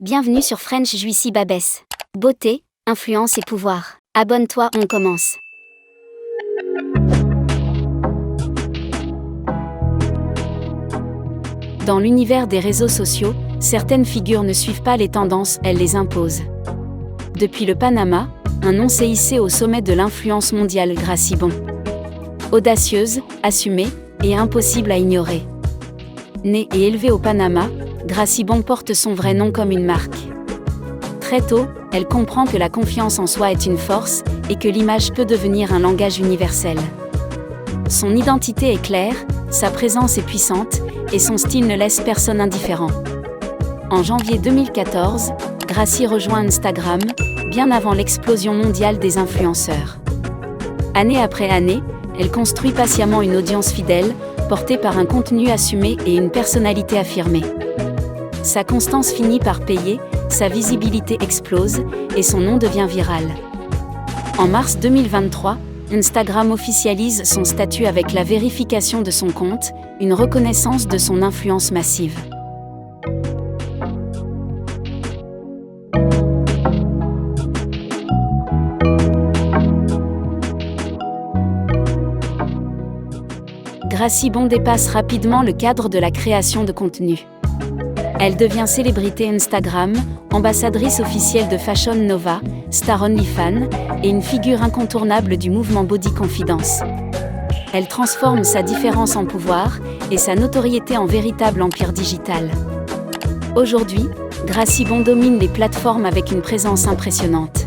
Bienvenue sur French Juicy Babes. Beauté, influence et pouvoir. Abonne-toi, on commence. Dans l'univers des réseaux sociaux, certaines figures ne suivent pas les tendances, elles les imposent. Depuis le Panama, un nom s'est hissé au sommet de l'influence mondiale, Gracie Bon. Audacieuse, assumée et impossible à ignorer. Née et élevée au Panama, Gracie Bon porte son vrai nom comme une marque. Très tôt, elle comprend que la confiance en soi est une force et que l'image peut devenir un langage universel. Son identité est claire, sa présence est puissante et son style ne laisse personne indifférent. En janvier 2014, Gracie rejoint Instagram, bien avant l'explosion mondiale des influenceurs. Année après année, elle construit patiemment une audience fidèle, portée par un contenu assumé et une personnalité affirmée. Sa constance finit par payer, sa visibilité explose, et son nom devient viral. En mars 2023, Instagram officialise son statut avec la vérification de son compte, une reconnaissance de son influence massive. Gracie Bon dépasse rapidement le cadre de la création de contenu. Elle devient célébrité Instagram, ambassadrice officielle de Fashion Nova, star OnlyFans, et une figure incontournable du mouvement Body Confidence. Elle transforme sa différence en pouvoir et sa notoriété en véritable empire digital. Aujourd'hui, Gracie Bon domine les plateformes avec une présence impressionnante.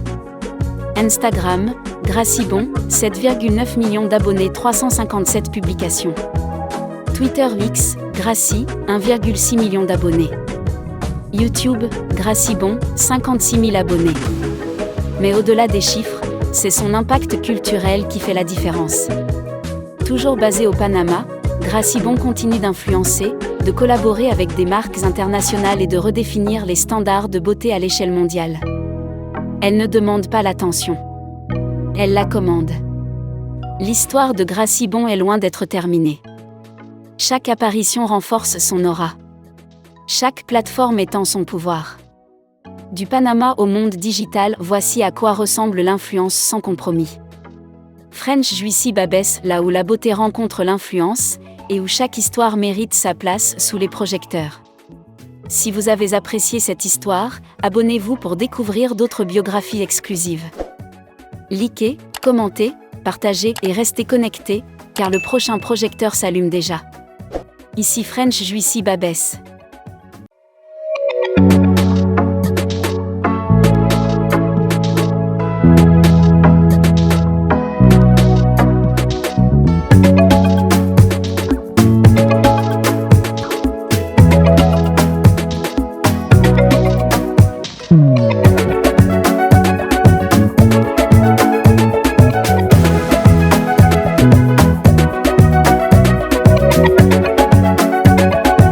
Instagram, Gracie Bon, 7,9 millions d'abonnés, 357 publications. Twitter X, Gracie, 1,6 million d'abonnés. YouTube, Gracie Bon, 56 000 abonnés. Mais au-delà des chiffres, c'est son impact culturel qui fait la différence. Toujours basée au Panama, Gracie Bon continue d'influencer, de collaborer avec des marques internationales et de redéfinir les standards de beauté à l'échelle mondiale. Elle ne demande pas l'attention. Elle la commande. L'histoire de Gracie Bon est loin d'être terminée. Chaque apparition renforce son aura. Chaque plateforme étend son pouvoir. Du Panama au monde digital, voici à quoi ressemble l'influence sans compromis. French Juicy Babes, là où la beauté rencontre l'influence, et où chaque histoire mérite sa place sous les projecteurs. Si vous avez apprécié cette histoire, abonnez-vous pour découvrir d'autres biographies exclusives. Likez, commentez, partagez et restez connectés, car le prochain projecteur s'allume déjà. Ici French Juicy Babes.